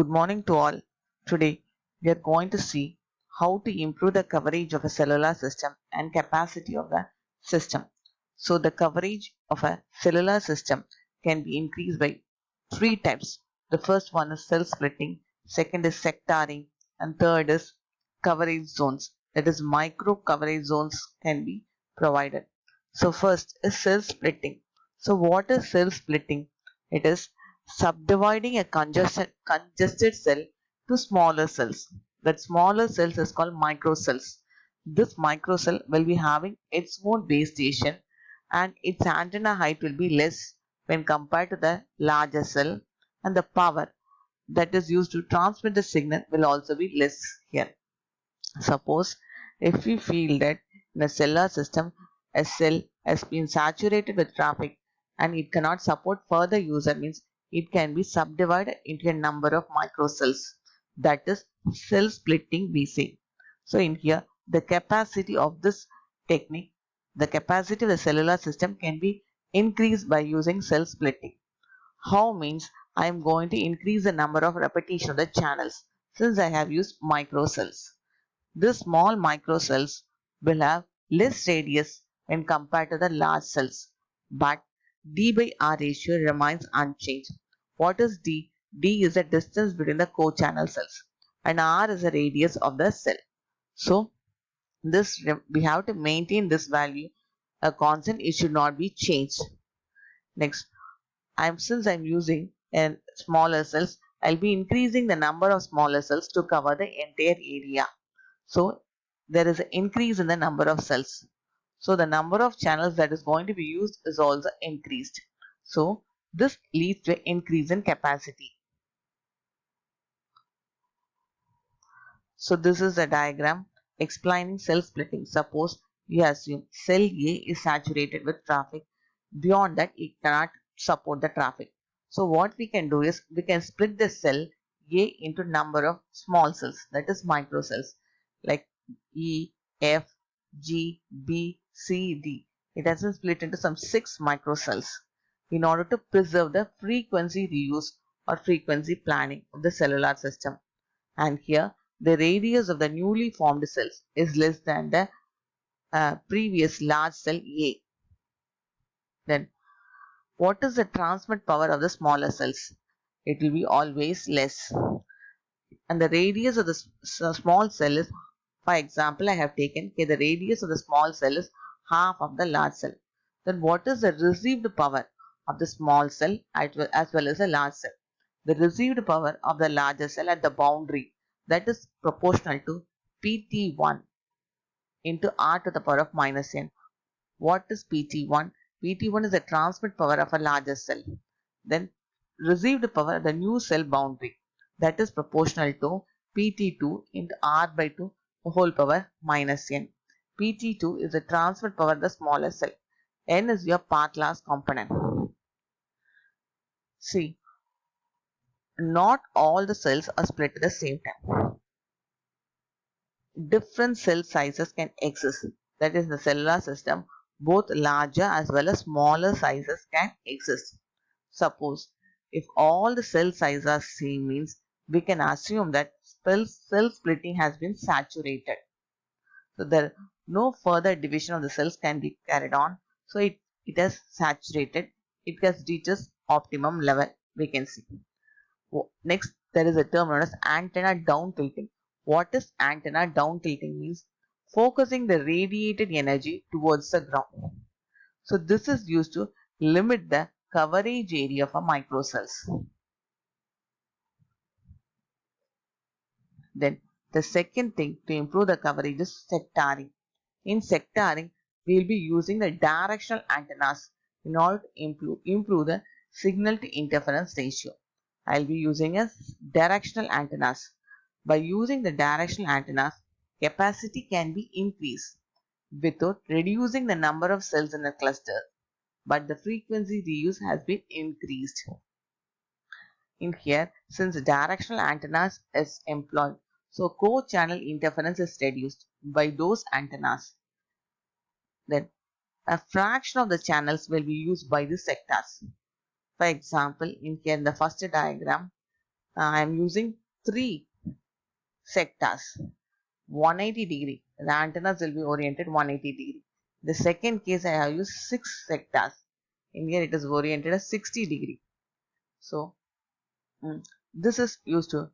Good morning to all. Today we are going to see how to improve the coverage of a cellular system and capacity of the system. So the coverage of a cellular system can be increased by three types. The first one is cell splitting, second is sectoring, and third is coverage zones. That is micro coverage zones can be provided. So first is cell splitting. So what is cell splitting? It is subdividing a congested cell to smaller cells. That smaller cells is called microcells. This microcell will be having its own base station and its antenna height will be less when compared to the larger cell, and the power that is used to transmit the signal will also be less here. Suppose if we feel that in a cellular system a cell has been saturated with traffic and it cannot support further use, that means it can be subdivided into a number of microcells. That is cell splitting we say. So in here the capacity of this technique, the capacity of the cellular system can be increased by using cell splitting. How means I am going to increase the number of repetition of the channels since I have used microcells. These small microcells will have less radius when compared to the large cells, but D by R ratio remains unchanged. What is D? D is the distance between the co-channel cells and R is the radius of the cell. So we have to maintain this value a constant. It should not be changed. Next, since I'm using smaller cells, I'll be increasing the number of smaller cells to cover the entire area. So there is an increase in the number of cells. So the number of channels that is going to be used is also increased. So this leads to an increase in capacity. So this is a diagram explaining cell splitting. Suppose you assume cell A is saturated with traffic. Beyond that, it cannot support the traffic. So what we can do is we can split the cell A into number of small cells, that is microcells, like E, F, G, B, C, D. It has been split into some 6 microcells in order to preserve the frequency reuse or frequency planning of the cellular system. And here the radius of the newly formed cells is less than the previous large cell A. Then what is the transmit power of the smaller cells? It will be always less. And the radius of the small cell is, for example, I have taken the radius of the small cell is half of the large cell. Then what is the received power of the small cell as well as the large cell? The received power of the larger cell at the boundary, that is proportional to PT1 into r to the power of minus n. What is PT1? PT1 is the transmit power of a larger cell. Then received power at the new cell boundary, that is proportional to PT2 into r by 2 the whole power minus n. PT2 is the transmit power of the smaller cell. N is your path loss component. See, not all the cells are split at the same time. Different cell sizes can exist. That is, the cellular system, both larger as well as smaller sizes can exist. Suppose if all the cell sizes are same, means we can assume that cell splitting has been saturated. So there no further division of the cells can be carried on. So it has saturated. It has reaches optimum level, we can see. Next, there is a term known as antenna down tilting. What is antenna down tilting means? Focusing the radiated energy towards the ground. So this is used to limit the coverage area for microcells. Then the second thing to improve the coverage is sectoring. In sectoring, we will be using the directional antennas in order to improve the signal to interference ratio. I will be using a directional antennas. By using the directional antennas, capacity can be increased without reducing the number of cells in a cluster, but the frequency reuse has been increased. In here, since directional antennas is employed, so co-channel interference is reduced by those antennas. Then a fraction of the channels will be used by the sectors. For example, in here in the first diagram, I am using 3 sectors, 180 degree. The antennas will be oriented 180 degree. The second case I have used 6 sectors. In here it is oriented as 60 degree. So this is used to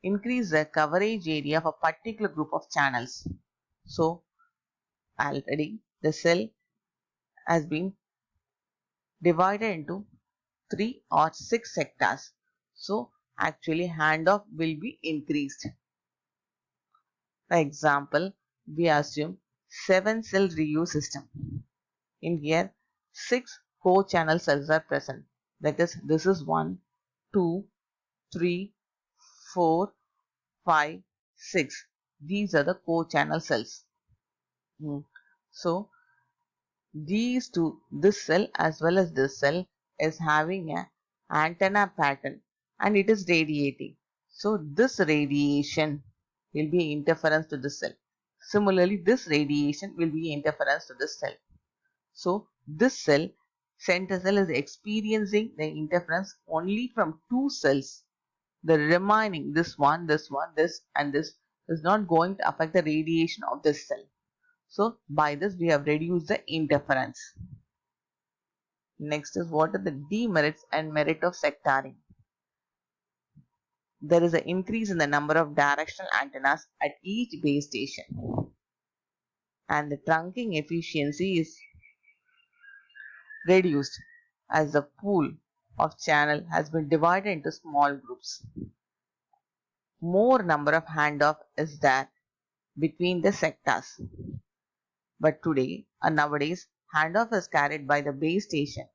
increase the coverage area of a particular group of channels. So already the cell has been divided into 3 or 6 sectors. So actually handoff will be increased. For example, we assume 7 cell reuse system. In here 6 core channel cells are present. That is, this is 1, 2, 3, 4, 5, 6. These are the core channel cells. So these two, this cell as well as this cell, is having a antenna pattern and it is radiating. So this radiation will be interference to this cell. Similarly, this radiation will be interference to this cell. So this cell, center cell, is experiencing the interference only from 2 cells. The remaining, this one, this and this, is not going to affect the radiation of this cell. So by this we have reduced the interference. Next is, what are the demerits and merit of sectaring? There is an increase in the number of directional antennas at each base station, and the trunking efficiency is reduced as the pool of channel has been divided into small groups. More number of handoff is there between the sectors. But today and nowadays, handoff is carried by the base station.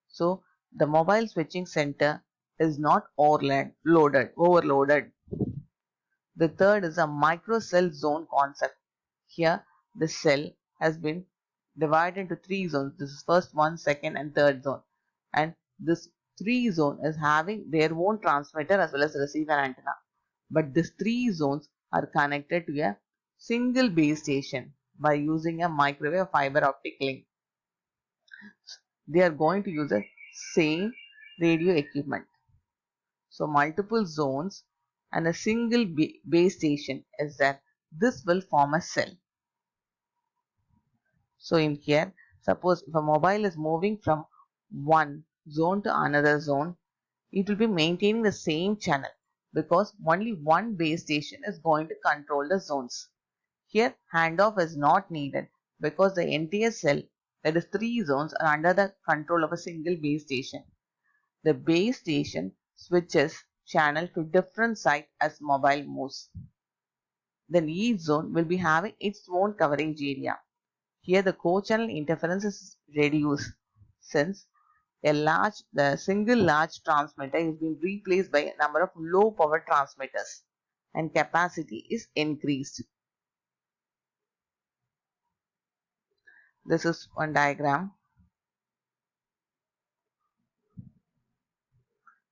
So the mobile switching center is not overloaded. The third is a micro cell zone concept. Here the cell has been divided into 3 zones. This is first one, second and third zone. And this 3 zone is having their own transmitter as well as receiver antenna. But these 3 zones are connected to a single base station by using a microwave fiber optic link. They are going to use the same radio equipment. So multiple zones and a single base station is there. This will form a cell. So in here, suppose if a mobile is moving from one zone to another zone, it will be maintaining the same channel because only one base station is going to control the zones. Here handoff is not needed because the entire cell, that is 3 zones, are under the control of a single base station. The base station switches channel to different site as mobile moves. Then each zone will be having its own coverage area. Here the co-channel interference is reduced since the single large transmitter is being replaced by a number of low power transmitters and capacity is increased. This is one diagram.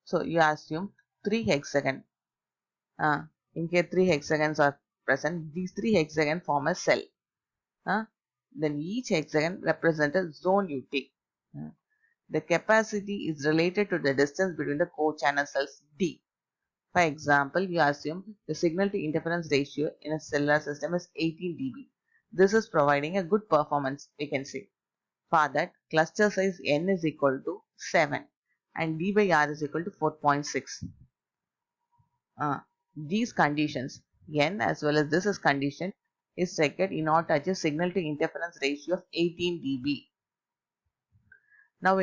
So you assume 3 hexagon. In here 3 hexagons are present. These 3 hexagons form a cell. Then each hexagon represents a zone you take. The capacity is related to the distance between the core channel cells D. For example, you assume the signal to interference ratio in a cellular system is 18 dB. This is providing a good performance, we can say. For that, cluster size N is equal to 7 and D by R is equal to 4.6. These conditions, N as well as this is condition, is required in order to achieve signal to interference ratio of 18 dB. Now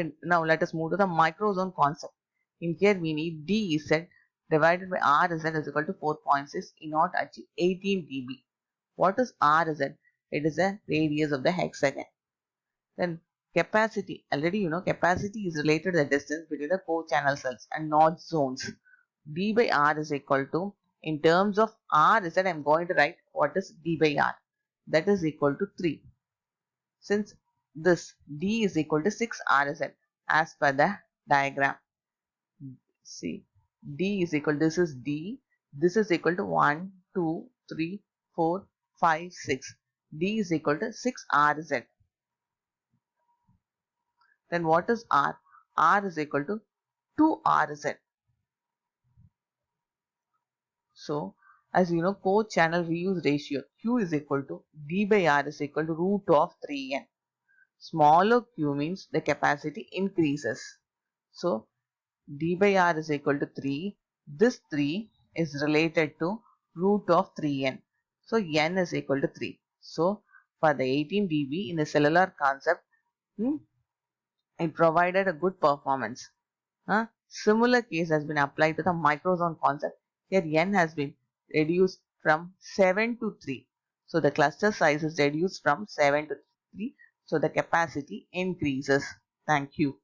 let us move to the microzone concept. In here we need DZ divided by RZ is equal to 4.6 in order to achieve 18 dB. What is RZ? It is the radius of the hexagon. Then capacity, already you know capacity is related to the distance between the core channel cells and node zones. D by R is equal to, in terms of RZ, I am going to write what is D by R. That is equal to 3. Since this D is equal to 6 RZ as per the diagram. See, D is equal, this is D, this is equal to 1, 2, 3, 4, 5, 6. D is equal to 6 RZ. Then what is R? R is equal to 2 RZ. So as you know, core channel reuse ratio Q is equal to D by R is equal to root of 3n. Smaller Q means the capacity increases. So D by R is equal to 3. This 3 is related to root of 3n. So n is equal to 3. So for the 18 dB in the cellular concept, it provided a good performance. Similar case has been applied to the microzone concept. Here n has been reduced from 7 to 3. So the cluster size is reduced from 7 to 3. So the capacity increases. Thank you.